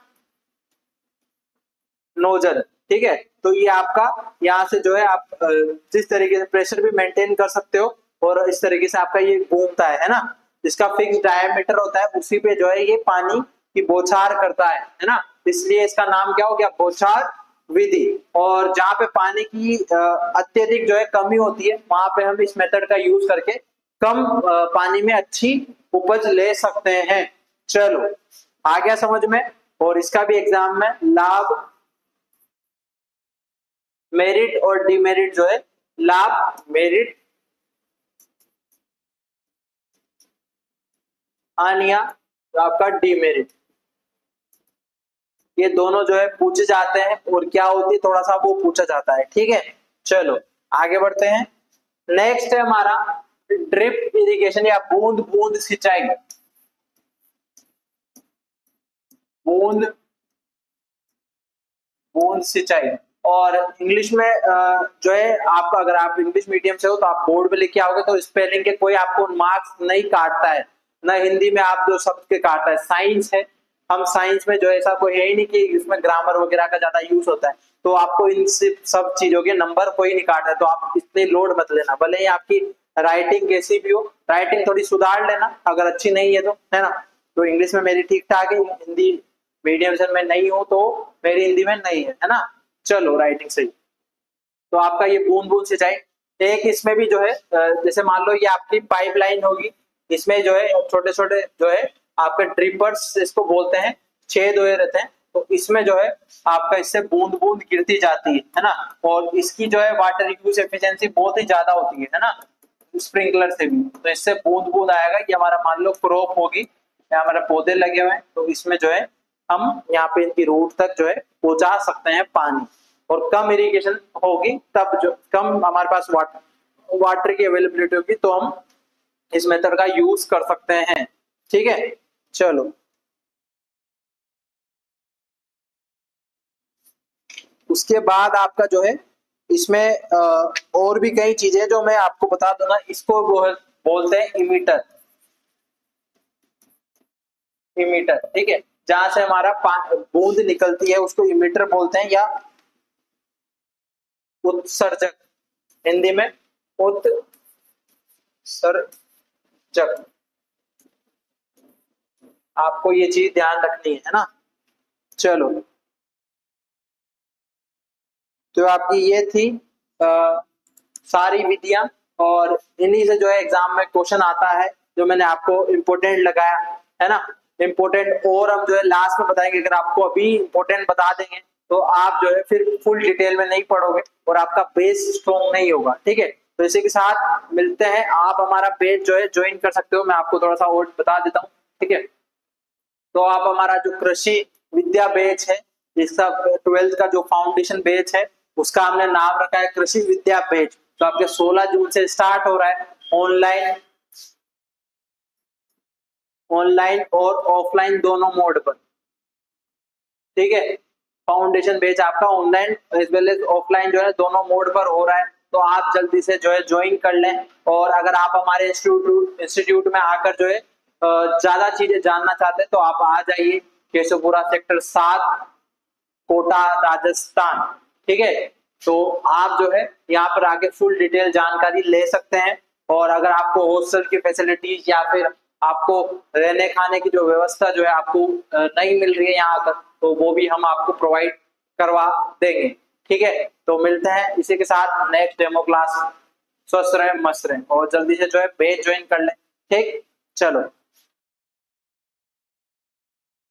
नोजल। ठीक है, तो ये आपका यहाँ से जो है आप जिस तरीके से प्रेशर भी मेंटेन कर सकते हो और इस तरीके से आपका ये घूमता है ना, जिसका फिक्स डायमीटर होता है, उसी पे जो है ये पानी की बौछार करता है ना, इसलिए इसका नाम क्या हो गया? बौछार विधि। और जहाँ पे पानी की अत्यधिक जो है कमी होती है, वहां पे हम इस मेथड का यूज करके कम पानी में अच्छी उपज ले सकते हैं। चलो, आ गया समझ में। और इसका भी एग्जाम में लाभ, मेरिट और डिमेरिट जो है, लाभ, मेरिट, हानिया, आपका डिमेरिट, ये दोनों जो है पूछे जाते हैं और क्या होती है थोड़ा सा वो पूछा जाता है। ठीक है, चलो आगे बढ़ते हैं। नेक्स्ट है हमारा ड्रिप इरिगेशन या बूंद बूंद सिंचाई, बूंद बूंद सिंचाई। और इंग्लिश में जो है आपका, अगर आप इंग्लिश मीडियम से हो तो आप बोर्ड पे लिख के आओगे तो स्पेलिंग के कोई आपको मार्क्स नहीं काटता है, ना हिंदी में आप जो शब्द के काटता है। साइंस है, हम साइंस में जो ऐसा कोई है ही नहीं कि इसमें ग्रामर वगैरह का ज्यादा यूज होता है, तो आपको इन सब चीजों के नंबर कोई नहीं काटा है, तो आप इतने लोड मत लेना। भले ही आपकी राइटिंग कैसी भी हो, राइटिंग थोड़ी सुधार लेना अगर अच्छी नहीं है तो, है ना। तो इंग्लिश में मेरी ठीक ठाक है, हिंदी मीडियम से मैं नहीं हूं तो मेरी हिंदी में नहीं है ना। चलो, राइटिंग सही। तो आपका ये बूंद बूंद सिंचाई, एक इसमें भी जो है जैसे मान लो ये आपकी पाइपलाइन होगी, इसमें जो है छोटे छोटे जो है आपके ड्रिपर्स इसको बोलते हैं, छेद हुए रहते हैं, तो इसमें जो है आपका इससे बूंद बूंद गिरती जाती है ना। और इसकी जो है वाटर यूज एफिशिएंसी बहुत ही ज्यादा होती है ना, स्प्रिंकलर से भी। तो इससे बूंद बूंद आएगा कि हमारा मान लो क्रॉप होगी या हमारे पौधे लगे हुए हैं, तो इसमें जो है हम यहाँ पे इनकी रूट तक जो है पहुंचा सकते हैं पानी। और कम इरिगेशन होगी तब जो कम हमारे पास वाटर की अवेलेबिलिटी होगी तो हम इस मेथड का यूज कर सकते हैं। ठीक है, चलो उसके बाद आपका जो है इसमें और भी कई चीजें जो मैं आपको बता दूंगा। इसको बोलते हैं इमीटर, इमीटर। ठीक है, जहां से हमारा बूंद निकलती है उसको इमीटर बोलते हैं, या उत्सर्जक, हिंदी में उत्सर्जक। आपको ये चीज ध्यान रखनी है ना। चलो, तो आपकी ये थी सारी विधियां, और इन्हीं से जो है एग्जाम में क्वेश्चन आता है, जो मैंने आपको इम्पोर्टेंट लगाया है ना। इम्पोर्टेंट और हम जो है लास्ट में बताएंगे। अगर आपको अभी इम्पोर्टेंट बता देंगे तो आप जो है फिर फुल डिटेल में नहीं पढ़ोगे और आपका बेस स्ट्रॉन्ग नहीं होगा। ठीक है, तो इसी के साथ मिलते हैं। आप हमारा पेज जो है ज्वाइन कर सकते हो, मैं आपको थोड़ा सा और बता देता हूँ। ठीक है, तो आप हमारा जो कृषि विद्या बैच है, इसका 12th का जो फाउंडेशन बैच है, उसका हमने नाम रखा है कृषि विद्या बैच। तो आपके 16 जून से स्टार्ट हो रहा है, ऑनलाइन और ऑफलाइन दोनों मोड पर। ठीक है, फाउंडेशन बैच आपका online as well as offline जो है दोनों मोड पर हो रहा है, तो आप जल्दी से जो है ज्वाइन कर लें। और अगर आप हमारे इंस्टीट्यूट में आकर जो है ज्यादा चीजें जानना चाहते हैं तो आप आ जाइए, केशवपुरा सेक्टर 7, कोटा, राजस्थान। ठीक है, तो आप जो है यहाँ पर आके फुल डिटेल जानकारी ले सकते हैं। और अगर आपको हॉस्टल की फैसिलिटीज या फिर आपको रहने खाने की जो व्यवस्था जो है आपको नहीं मिल रही है यहाँ आकर, तो वो भी हम आपको प्रोवाइड करवा देंगे। ठीक है, तो मिलते हैं इसी के साथ नेक्स्ट डेमो क्लास। स्वस्थ रहें, मस्त रहें और जल्दी से जो है बैच ज्वाइन कर लें। ठीक, चलो।